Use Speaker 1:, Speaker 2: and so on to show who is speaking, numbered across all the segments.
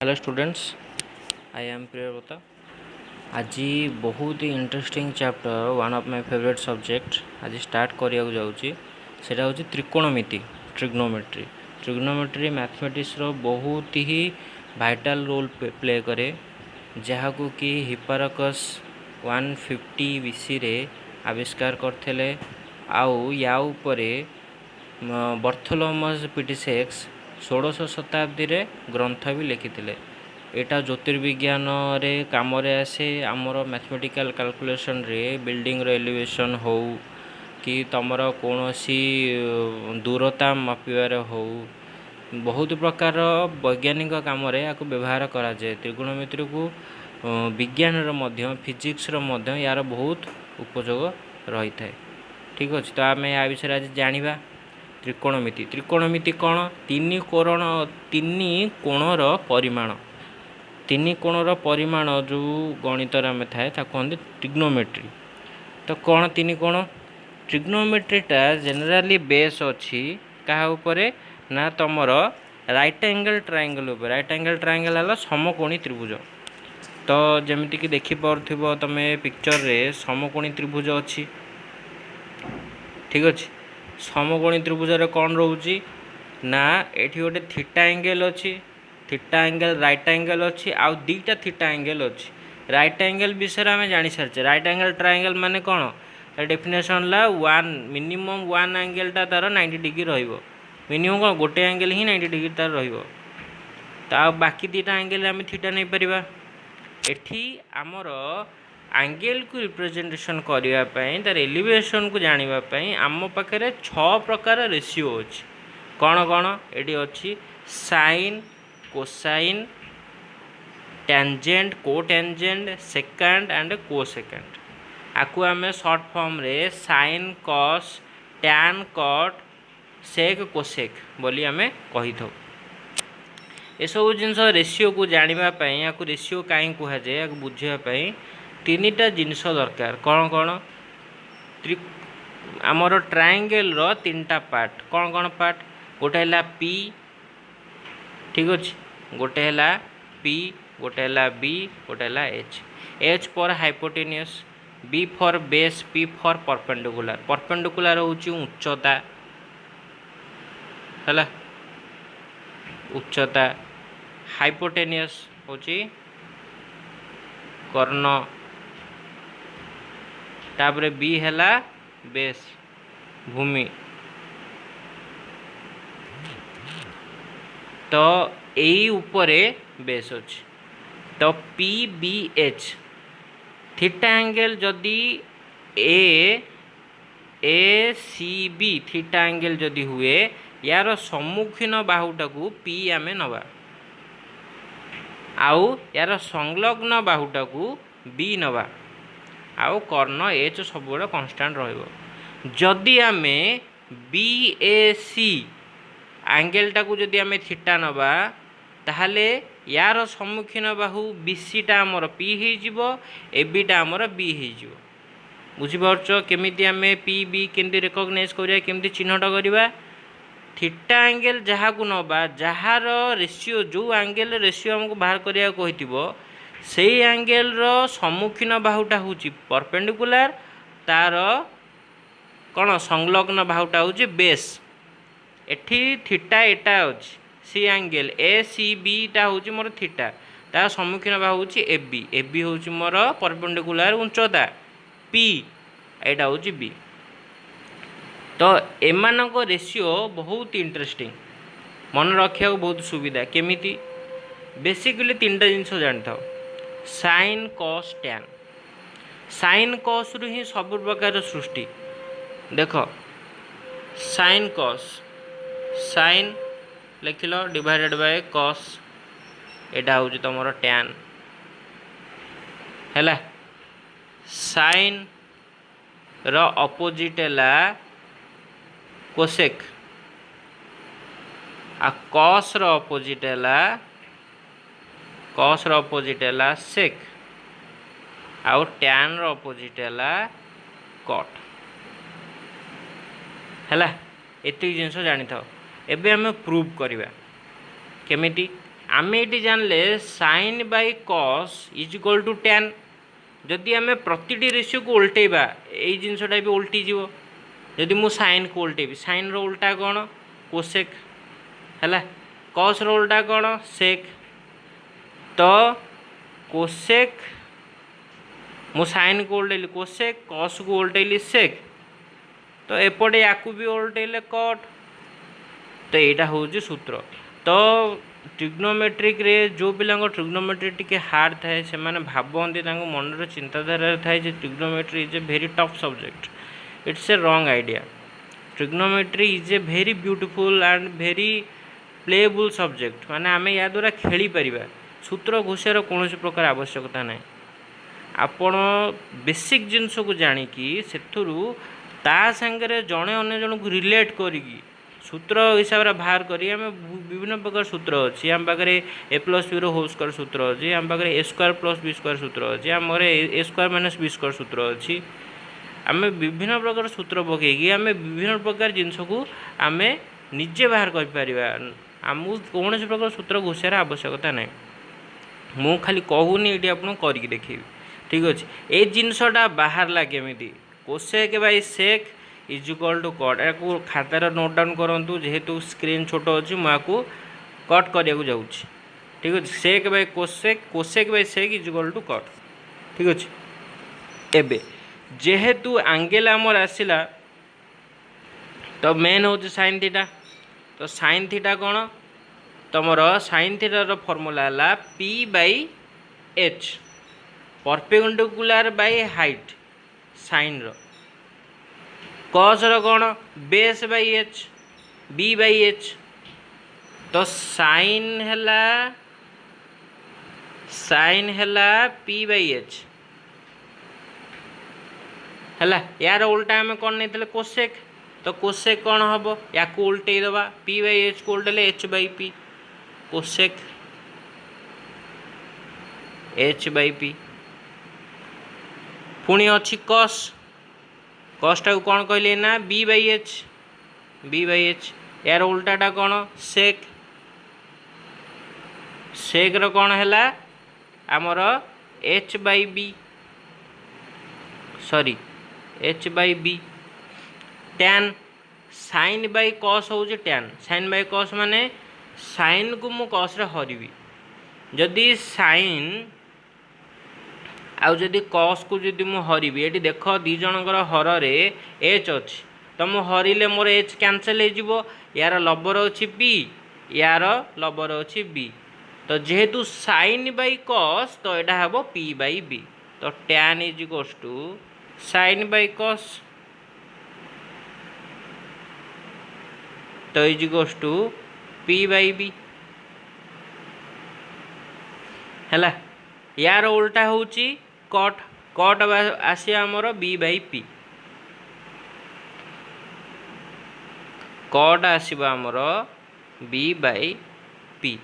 Speaker 1: Hello students, I am Priyabrata. आज बहुत ही interesting chapter one of my favourite subject आज स्टार्ट करिया जाऊँगी। सेटा हूँ त्रिकोणमिति, ट्रिग्नोमेट्री। ट्रिग्नोमेट्री मैथमेटिक्स रो बहुत ही वाइटल रोल प्ले करे, जहाँ कि हिप्पारकस 150 बीसी रे आविष्कार करथिले। आउ या उपरे बर्थोलोमस पिटिसेक्स 16 शताब्दी रे ग्रंथ भी लिखिथिले। एटा ज्योतिर्विज्ञान रे काम रे आसे। आमर मैथमेटिकल कैलकुलेशन रे बिल्डिंग रो एलिवेशन हो कि तमर कौनसी दूरता मापिबार हो, बहुत प्रकार वैज्ञानिक काम रे याको व्यवहार करा जाए। त्रिकोणमिति को विज्ञान रो मध्य फिजिक्स रो मध्य यार बहुत उपयोग रही थाए। ठीक अच्छे, तो आम या विषय आज जानिबा। त्रिकोणमिति त्रिकोणमिति कौन? तीन कोणर परिमाण, तीन कोणर परिमाण जो गणित आम थाए कहते ट्रिग्नोमेट्री। तो कौन तीन कोण? ट्रिग्नोमेट्रीटा जेनेराली बेस अच्छी क्या उपरे ना तुमर राइट एंगल ट्रायंगल उपर। राइट एंगल ट्रायंगल है समकोणी त्रिभुज। तो जमीक देखिपे तुम पिक्चर रे समकोणी त्रिभुज अच्छी। ठीक अच्छे, समकोणी त्रिभुज कौन रोचे ना एठी गोटे थीटा एंगल अच्छी, थीटा एंगल राइट एंगल अच्छी, आउ दीटा थीटा एंगल अच्छी। राइट एंगल विषय आम जानी सारी। राइट एंगल ट्रायंगल माने कौन? डेफिनेशन ला वन मिनिमम वन एंगलटा तार 90 डिग्री रहिबो। मिनिमम कौन? गोटे एंगल ही 90 डिग्री तार रहिबो। तो बाकी दीटा एंगल आम थीटा नहीं परिबा। एठी आमर एंगल को रिप्रेजेंटेशन करने तार एलिवेशन को जानापी आम पाखे 6 प्रकार रेशियो अच्छी। कौन कौन? ये अच्छी sine, cosine, tangent, cotangent, secant and cosecant. आपको आम शॉर्ट फॉर्म रे sine, cos, tan, cot, sec, cosec बोली आम कही था। ये सब जिनस रेशियो को जानापी या रेशियो कहीं कहुए या बुझापी तीन टा जिनस दरकार। कौन कौन? आमर ट्रायंगल रो तीन टा पार्ट। कौन कौन पार्ट? गोटे है पी, ठीक अच्छे, गोटे है पी, गोटे है बी, गोटे है H. H for hypotenuse, B for base, P for perpendicular. Perpendicular हूँ उच्चता है, उच्चता। हाइपोटेनियस हूँ कर्ण, तापर बी है बेस, भूमि। तो यही उपरे बेस अच्छे। तो P B H theta angle जदि A C B theta angle जदि हुए, यार सम्मुखीन बाहुटा को पी आम नवा, आउ यार संलग्न बाहुटा को बी नवा, आउ कर्ण एच सब कन्स्टांट रहिबो। जदि आम बी ए सी एंगलटा को जदि आम थीटा नवा, ताहले यार सम्मुखीन बाहु बीसीटा आमर पी हो, एबीटा आमर बी हो। बुझीपारछ केमिति आम पी बी केमती रिकग्नाइज करिया, केमती चिन्हट करिबा? थीटा एंगल जहाँ को नवा, जार रेशियो जो एंगल रेशियो आमको बाहर करिया कहिथिबो, सेई एंगल रो सम्मुखीन बाहुटा होची परपेंडिकुलर, तार कौन संलग्न बाहुटा होची बेस। एठी थीटा एटा अच्छी, C angle A C B टा होची मोर थीटा, तार सम्मुखीन बाहु होची ए बी। ए बी होची मोर परपेंडिकुलर उच्चता पी, एटा होची बी। तो एमानक रेशियो बहुत इंटरेस्टिंग, मन रखा बहुत सुविधा। केमिति? बेसिकली तीन टा जिनस जानी था, sine, cos, tan. Sine cos रु ही सब प्रकार सृष्टि। देख साइन कॉस, साइन लिख लो डिवाइडेड बाय कॉस, एटा हूँ तुम टैन है। साइन रो अपोजिट है कोसेक, आ कॉस रो अपोजिट है, कॉस रो अपोजिट है सेक, आउ टैन रो अपोजिट है कॉट है। एति जिनस जानी था। एबे हमें प्रूव करवा केमिति? आम ये जानले sine by cos is equal to tan। जदि आम प्रति रेशियो को उल्टेबा यही जिनसटा भी उल्टी जीव। जदि मु साइन को उल्टेबी साइन रो उल्टा कौन कोसेक है, कॉस रो उल्टा कौन सेक। तो कोसेक मु साइन को उल्टेली कोसेक कॉस को उल्टेली सेक। तो एपटे या भी उल्टेले कट। तो यहाँ हूँ सूत्र। तो ट्रिग्नोमेट्रिक रे जो पिला ट्रिग्नोमेट्री टी हार्ड थाए से भावती मन चिंताधारा थाए trigonometry is a very tough subject. It's a wrong idea. Trigonometry is a very beautiful and very playable subject. माने आम या द्वारा खेली पारिबा। सूत्र घोषार कौन प्रकार आवश्यकता ना। आपण बेसिक जिनस को जानिकी सेथुरु ता संगे जड़े अन्य जन को रिलेट करिकी सूत्र हिसाब से बाहर करी आम विभिन्न प्रकार सूत्र अच्छी आम पाखे ए प्लस बी होल स्क्वायर सूत्र अच्छी आम पाखे ए स्क्वायर प्लस बी स्क्वायर सूत्र अच्छी आम ए स्क्वायर माइनस बी स्क्वायर सूत्र अच्छी। आम विभिन्न प्रकार सूत्र पकईकि आम विभिन्न प्रकार जिनस को आम निजे बाहर कर आमको कौन प्रकार सूत्र घोषार आवश्यकता ना। मु खाली कहूनी ये आपको करके देखी ठीक अच्छे। ये जिनसटा बाहर केमी cosec by sec is equal to cot. या खातार नोट डाउन करूँ जेहेतु स्क्रीन छोट अच्छी मुझे कट करने जाऊँ ठीक अच्छे। Sec by cosec cosec by sec is equal to cot ठीक अच्छे। एबे जेहेतु एंगल आमर आसला तो मेन हूँ साइन थीटा। तो साइन थीटा कौन तुमर साइन थीटार फर्मूला है P by H perpendicular by height sine रो। कॉस रो कौन base by H B by H. तो साइन हैला पी बाय एच है। यार उल्टा आम कौन नहीं कोसेक। तो कोसेक कौन हम या उल्टे दबा पी बाय एच को उल्टे H by P cosec H by P. पुणी अच्छी कॉस कॉसटा को कौन कहले ना बी बाय एच। यार उल्टाटा कौन सेक सेक रो कौन है आमर H by B sorry H by B. Tan sine by cos हूँ टैन साइन बाय कॉस माने साइन को मु कॉस रे हरबी। जदि साइन आउ जदि कॉस को जदि मु हरबी ये देख दी जनकर हर रे एच अच्छी तो मु हरिले मोर एच कैंसल हो। यार लबर अच्छी पी यार लबर अच्छी बी। तो जेहेतु साइन बाय कॉस तो यहाँ हम पी बाय बी। तो tan is equals to sine by cos तो is equals to P by B है। यार उल्टा हूँ कट कट आसिया आमर बी बाय पी कट आसब आमर बी बाय पी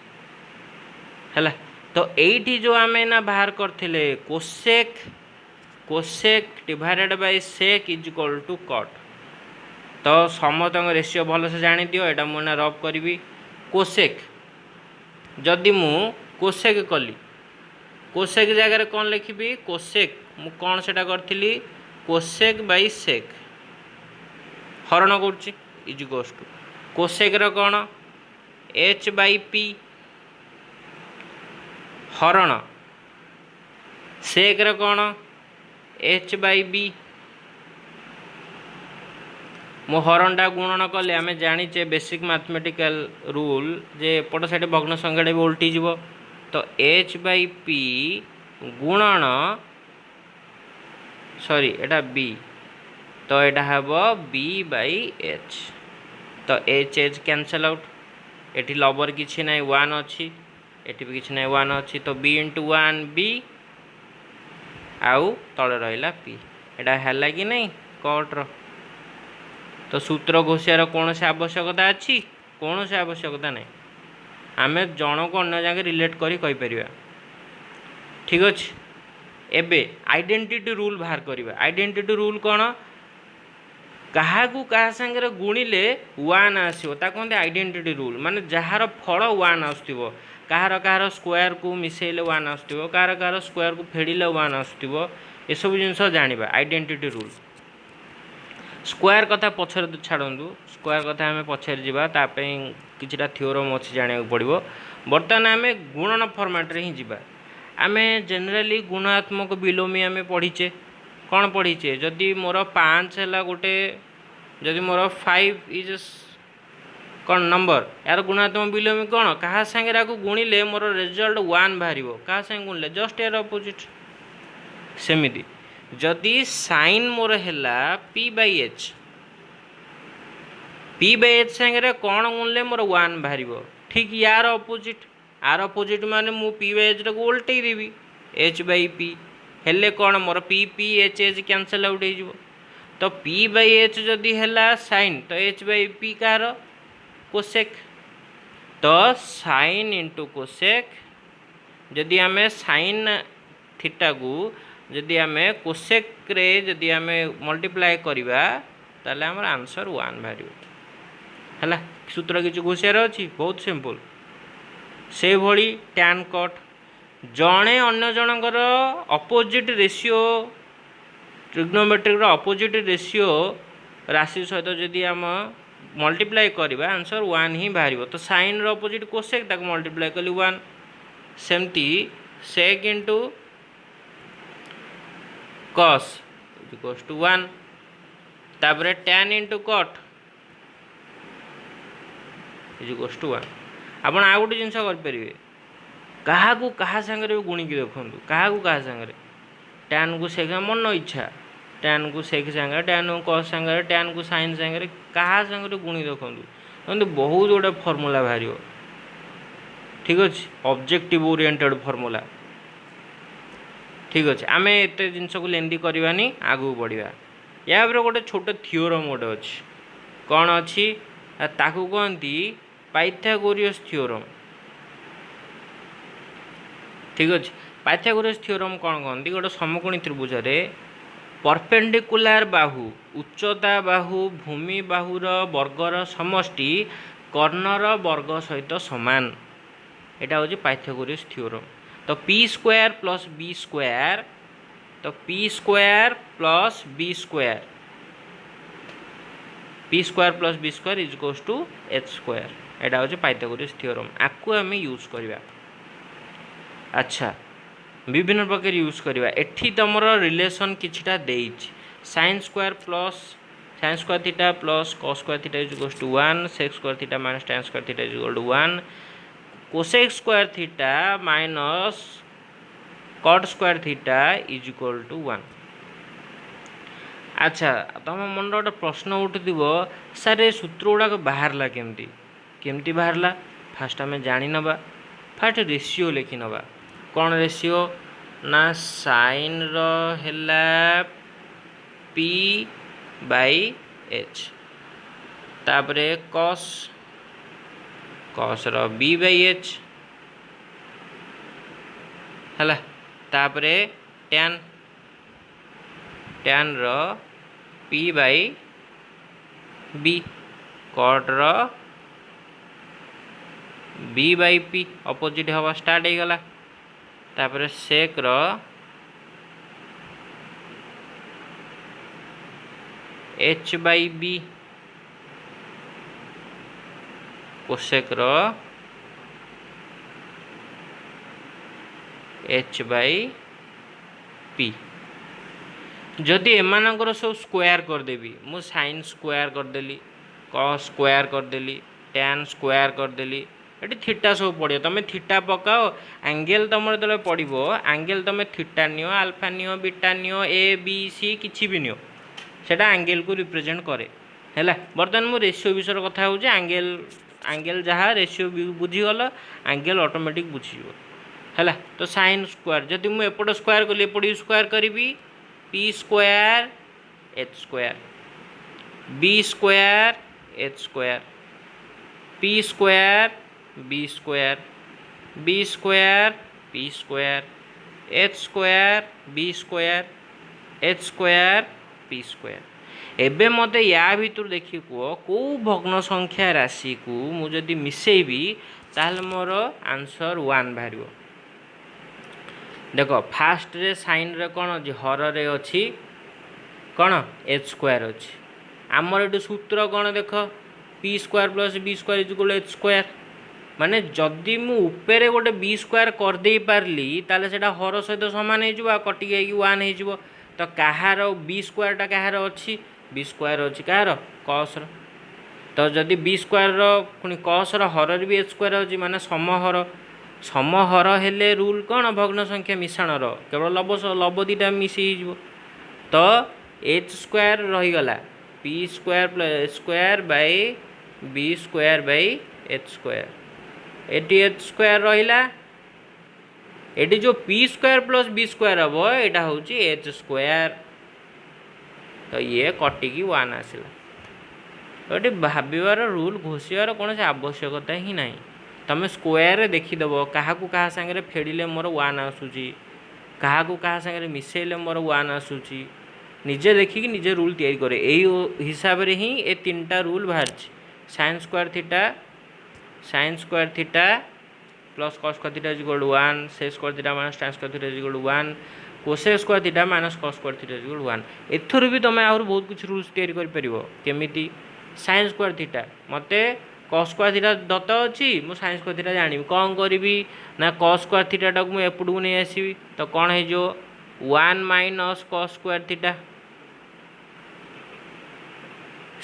Speaker 1: है। तो यही जो आम ना बाहर करथिले cosec cosec divided by sec is equal to cot. तो समस्त रेशियो भल से जानी दियो। एटा मुझे रफ करी कोसेक जदि मु कोसेक कली कोसेक जगह कौन लिखी कोसेक मु कौन से करी कोसेक बाय सेक हरण कर इज इक्वल्स टू कोसेक रो कौन एच बाय पी हरण सेक रो कौन एच बाय बी। मो हरणटा गुणन कले आम जाचे बेसिक मैथमेटिकल रूल जे एपट साइड भग्न संख्या भी उल्टी जीव। तो एच बाय पी गुणन सॉरी एटा बी तो यहाँ हम बी बाय एच। तो H H cancel out eighty लबर किसी ना वन अच्छी एटी भी किसी ना वन अच्छी। तो बी इंटू वन बी आउ तले रहा पी एटा है कि नहीं कटर। तो सूत्र घोषार कौन से आवश्यकता अच्छी कौन से आवश्यकता नहीं। आम जन को अन्य जगह रिलेट करी ठीक अच्छे। एबे आइडेंटिटी रूल बाहर करवा। आइडेंटिटी रूल कौन क्या क्या सागर गुणिले वन आसो कहते आइडेंटिटी रूल माने जार फल वन आसो कहार कहार स्क्वायर को मिसेले 1 आसुथिबो कहार कहार स्क्वायर को फेडिले 1 आसुथिबो ए सब जिनस जानिबा आइडेंटिटी रूल स्क्वायर कथा पछर छाड़ू स्क्वायर कथा आम पछर जावा तापई किछिटा थ्योरम अच्छी जाना पड़ो बर्तमान आम गुणन फॉर्मेट रे ही जिबा आम जनरली गुणात्मक बिलोमी आम पढ़ीचे कौन पढ़ीचे जदि मोर 5 है गोटे जदि मोर 5 इज कौन नंबर यार गुणात्मक बिलोमी कौन क्या सागर को गुणिले मोर रिजल्ट 1 बाहर क्या सागे गुणिले जस्ट यार अपोजिट सेमिति जदि साइन मोर है पी बाई एच सागर कौन गुणिले मोर 1 बाहर ठीक यार अपोजिट माने मु पी बाई एच को उल्टे देवी एच बाई पी हेले कौन मोर P P H H cancel out हो तो पी बाई एच जदि है साइन तो एच बाई पी कार कोसेक तो साइन इंटू कोसेक जदि आम साइन थीटा को जदि आम कोसेक रे जदि आम मल्टीप्लाई करवा ताले हमर आंसर 1 बाहर है सूत्र किसी घोषार अच्छी बहुत सिंपल से भली टैन कट जड़े अन्य जनकर opposite ratio trigonometric opposite ratio राशि सहित जदि आम मल्टीप्लाई करवा आंसर 1 ही बाहर तो साइन अपोजिट कोसेक ताक मल्टीप्लाई कली 1 सेमती sec into cos equals to 1 तापर tan into cot equals to 1 आपण आ गोटे जिनस करेंगे क्या सागर भी गुणिकी देखूँ क्या सागर टैन को सेक मन इच्छा टैन को सेक सागर टैन को कस सागर टैन को साइन सागर क्या सागर गुणी देखूँ तो बहुत गोटे फर्मूला बाहर ठीक अच्छे ऑब्जेक्टिव ओरिएंटेड फर्मूला ठीक अच्छे आम एत जिनस को लेंदी करवानी आगू बढ़िया या गोटे छोट थियोरम गोटे अच्छी कौन अच्छी ताकू कहती पाइथागोरियस थियोरम ठीक अच्छे पाइथागोरियस थियोरम कौन कहती गोटे समकोणी त्रिभुज परपेंडिकुलर बाहु उच्चता बाहु भूमि बाहुर वर्गर समष्टि कर्णर वर्ग सहित समान यहाँ हूँ पाइथागोरियस थियोरम तो P square plus B square तो P square plus B square P square plus B square is equals to H square यहाँ हूँ पाइथागोरियस थियोरम आपको आम यूज करवा अच्छा विभिन्न प्रकार यूज करवा एठी तुम रिलेशन किछिटा देइछि sine square theta plus cos square theta is equals to 1 sec square theta minus tan square theta is equal to 1 cosec square theta minus cot square theta is equal to 1 अच्छा तुम मन गोटे प्रश्न उठुव सार ए सूत्र गुड़ाक बाहरला केमती बाहरला फास्ट आम जानी नबा फास्ट रेशियो लिखि नबा कौन रेशियो ना साइन रहा पी बाई एच तापरे कॉस रो बी बाई एच है तापरे टैन रो पी बाई बी कट रो बी बाई पी अपोजिट हवा स्टार्ट हो गला तापर सेक रो एच बाई बी कोसेक रो एच बाई पी जदि एमानकर सब स्क्वायर करदेवी मु साइन स्क्वायर करदेली कॉस स्क्वायर करदेली टैन स्क्वायर करदेली ये थीटा सब पड़ो तुम थीटा पकाओ एंगल तुम जो पड़ो एंगल तुम थीटा नियो अल्फा नियो बीटा नियो ए बी सी किसी भी नियो सेटा एंगल को रिप्रेजेंट करे है बर्तमान मु रेशियो विषय कथा हो एंगल जहाँ रेशियो बुझीगल एंगल ऑटोमेटिक बुझीज है तो साइन स्क्वायर जदि मुझे एपट स्क्वायर कली एपट स्क्वायर करी P square H square B square H square P square B square B square P square H square B square H square P square एबे मते या भितर देखि को भग्न संख्या राशि को मुझे मिसेबी ताहले मोर आंसर 1 बाहर। देख फास्ट रे साइन रे कौन अच्छी हर रे अच्छी कौन एच स्क्वायर अच्छी आमर ये सूत्र कौन देख P square plus B square is H square माने जदि मुझे गोटे बी स्क्वायर करदे पारली ताले सेटा हर सहित सामान हो कटिक 1 हो तो कहार बी स्क्वायरटा कहार अच्छी बी स्क्वायर अच्छी कहार कस तो जदि बी स्क्वायर पुणी कस हर भी एच स्क्वायर अच्छी माने समहर समहर हेले रूल कौन भग्न संख्या मिश्रण केवल लब दीटा मिसी तो एच स्क्वायर रहीगला P square plus H square by B square by H square एटी एच स्क्वायर रहिला एटी जो P square plus B square हम यहाँ हूँ एच स्क्वायर तो ये कटिकी 1 आसला ये भावार रूल घोषियार कौन से आवश्यकता ही ना तुम स्क्वायर देखीदेव क्या क्या सागर फेड़े मोर 1 आसूची क्या क्या सागर मिसेले मोर 1 आसूची निजे देखिकी निजे रूल तैयारी करे यही हिसाब से ही ये 3टा रूल बाहर sine square theta plus cos square theta equal 1 sec square theta minus tan square theta equal 1 cosec square theta minus cos square theta equal 1 एथुर भी तुम आहुरी बहुत कुछ रूल्स तैयारी कर परिबो केमिति साइन स्क्वायर थीटा मते कस स्क्वायर थीटा दत्त अच्छी मु साइन स्क्वायर थीटा जानी कौन करी ना कस स्क्वायर थीटा को मुझे एपटू नहीं आसबि तो कौन हो 1 minus cos square theta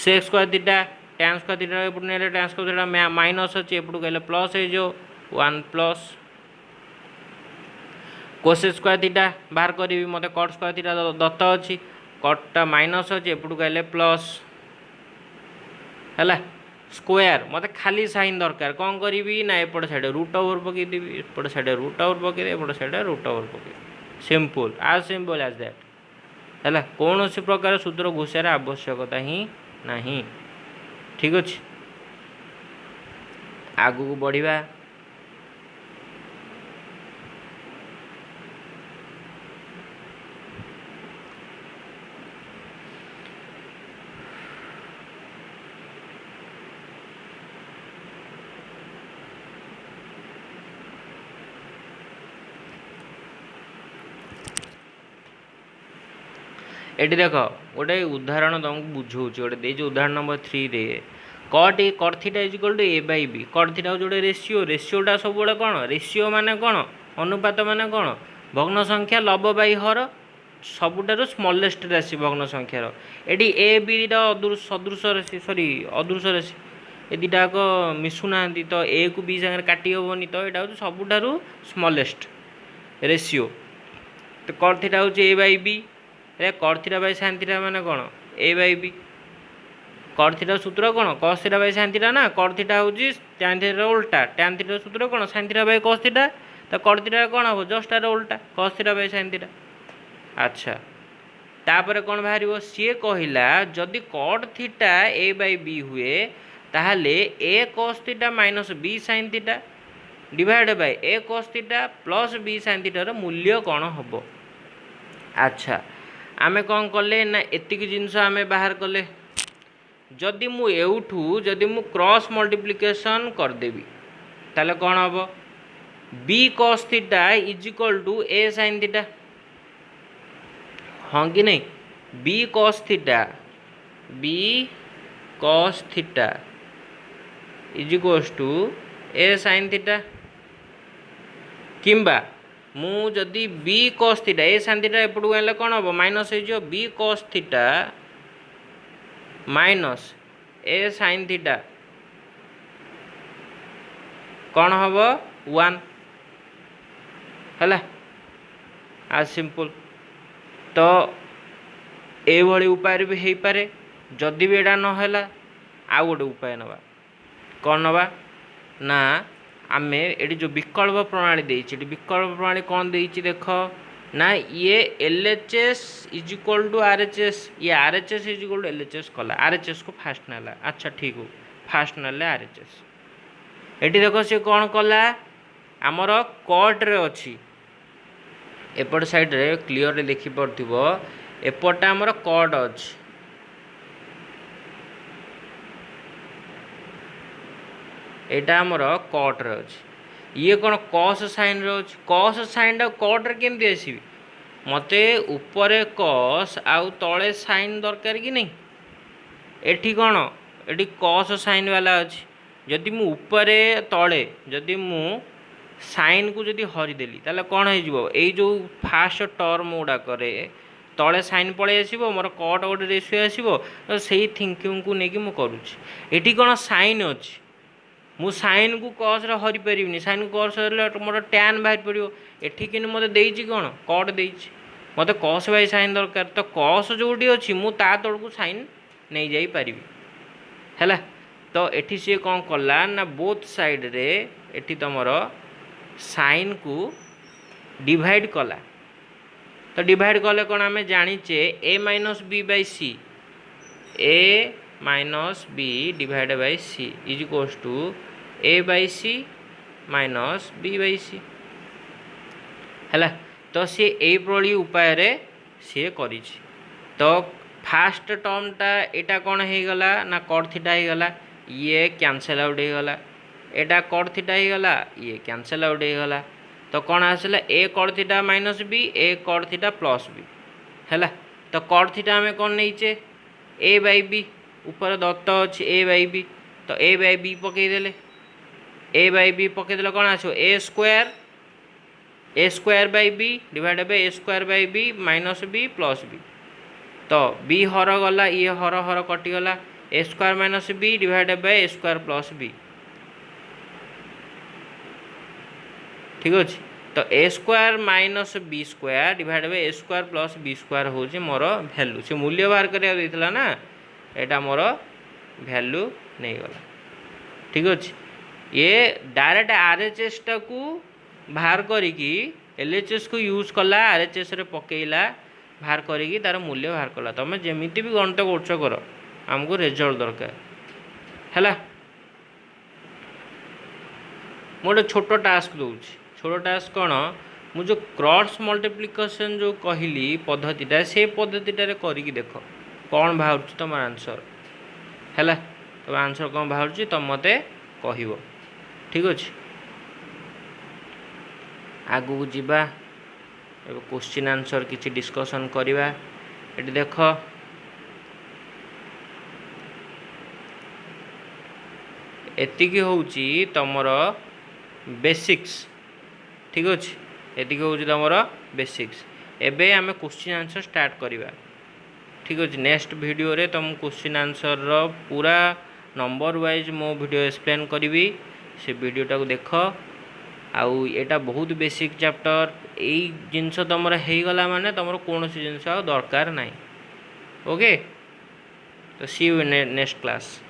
Speaker 1: sec square theta tan square theta एपटू नहीं tan स्क्वायर थीटा माइनस अच्छी एपटू कहले प्लस हो 1 प्लस कोसेक स्क्वायर थीटा बाहर करी मत कट स्क्वायर थीटा दत्त अच्छी कटटा माइनस अच्छी एपटू कहले प्लस है स्क्वायर मत खाली साइन दरकार कौन करी ना एपट साइड रूट ओवर पकईदेवी एपट साइड रूट ओवर पकईदे एपट साइड रूट ओवर पकई सिंपल एज दैट है कौन सी प्रकार सूत्र घोषार आवश्यकता ही नहीं ठीक अच्छे आगू बढ़िया ये देख गोटे उदाहरण तुमको बुझाऊँ गोटे उदाहरण नंबर 3 रे cot theta is equal to A by B cot theta जो रेसीओटा सब कौन रेसीओ माने कौन अनुपात माने कौन भग्न संख्या लब बाई हर सबुठार स्मलेस्ट राशि भग्न संख्यार ये ए बी सदृश राशि सॉरी अदृश राशि ये दुटाक मिशुना तो ए को बी सागर काटी हेनी तो यहाँ हूँ सबुठार स्मलेस्ट रेसीओ तो कट थीटा हूँ A by B cot theta by sine theta माने कौन A by B cot theta सूत्र कौन cos theta by sine theta ना कट थीटा हूँ tan थीटा उल्टा tan थीटा सूत्र कौन sine theta by cos theta तो कट थीटा कौन हम जस्ट तार उल्टा cos theta by sine theta अच्छा तापर कौन बाहर सी कहला जदि cut theta A by B हुए ताहले A cos theta minus B sine theta divide by A cos theta plus B sine थीटार मूल्य कौन हम अच्छा आमे कौन कले ना एतिक जिनस आमे बाहर कले जदि मु एउठू जदि मु क्रॉस मल्टीप्लिकेशन करदेवी ताले कौन हम B cos theta is equal to A sine theta हाँ कि नहीं B cos theta is equals to A sine theta किंबा मु जदि B cos theta A sine theta एपटू आइले कौन हम माइनस हो B cos theta minus A sine theta कौन हम 1 है आज सिंपल तो ये उपाय भी हो पारे जदि भी यहाँ नहला आउ गोटे उपाय नवा कौन नवा ना आमे ये जो विकल्प प्रणाली देती विकल्प प्रणाली कौन देती देख ना ये LHS is equal to RHS ये RHS is equal to LHS कला RHS को फास्ट नाला अच्छा ठीक हो फास्ट नाले RHS ये देख सी कौन कला आमर कट रे अच्छी एपट साइड रे क्लीयर देखी पड़ो एपटा आमर कट अच्छी एटा आमर कट रे अछि ये कौन कस साइन रे अछि कस साइन टा कट रे केमती आसीबी मते ऊपर कस आउ तले साइन दरकार कि नहीं एठी कौन एठी कस साइन वाला अछि जदि मु ऊपर तले जदि मु साइन को जदि हरिदेली ताले कौन हो जो फास्ट टर्म गुड़ा करे तले साइन पलि आसो मोर कट गोटे रेसियो आसो तो से थिंकिंग को लेकिन मुझे करुच्छी एटी कौन साइन अच्छी मु साइन को कस हरि पारि साइन को कस हरले मोर टैन बाहर पड़ो एठी कि मत देती कौन कट देती मत कस बाई साइन दरकार तो कस जोटी अच्छी मु ता तल को साइन नहीं जाई पारि है तो एठी सी कौन कला ना बोथ साइड रे एठी तुमर साइन को डिवाइड कला तो डिवाइड कले कौन आम जाचे A minus B by C A minus B divide by C is equals to A by C minus B by C है तो सी ए प्रली उपाय सी करी तो फास्ट टर्मटा एटा कौन हो गला ना कट थीटा हो गला ये कैंसल आउट हो गला एटा कट थीटा हो गला ये कैंसल आउट हो गला तो कौन आसला ए कट थीटा माइनस बी ए कट थीटा प्लस बी है तो कट थीटा आम कौन नहींचे ए बाई बी ऊपर दत्त अच्छे ए बाई बी तो ए बाई बी पकईदे ए बाई बी पकईदे कौन आसो A square by B divide by A square by B minus B plus B तो बी हर गला ये हर हर कटिगला A square minus B divide by A square plus B ठीक अच्छे तो A square minus B square divide by A square plus B square हूँ मोर भैल्यू से मूल्य बाहर करा ना यहाँ मोर भैल्यू नहीं गला ठीक अच्छे ये डायरेक्ट आरएचएस टाकू बाहर करी एलएचएस को यूज कला आरएचएस रे पकेला बाहर करी तार मूल्य बाहर कला तुम जमी भी गणित कर कर आमको रिजल्ट दरकार है गोटे छोट टास्क दूसरी छोट टास्क कौन मुझे क्रॉस मल्टीप्लिकेशन जो कहली पद्धतिटा से पद्धतिटार करके देख कौन बाहर तुम आंसर है तुम आंसर कौन बाहर तुम मत कह ठीक अच्छे आगू को जीवा क्वेश्चन आंसर किसी डिस्कशन करवा ये देख एतिकी होउची तमर बेसिक्स ठीक अच्छे एतिकी होउची तमर बेसिक्स एबे आमे क्वेश्चन आंसर स्टार्ट करवा ठीक अच्छे नेक्स्ट वीडियो रे तुम क्वेश्चन आंसर रो पूरा नंबर वाइज मो वीडियो एक्सप्लेन करी से वीडियोटा को देख आउ एटा बहुत बेसिक चैप्टर यही जिनस तुम हो माने तुम कौन सी जिनस दरकार ना ओके तो सी यू नेक्स्ट क्लास।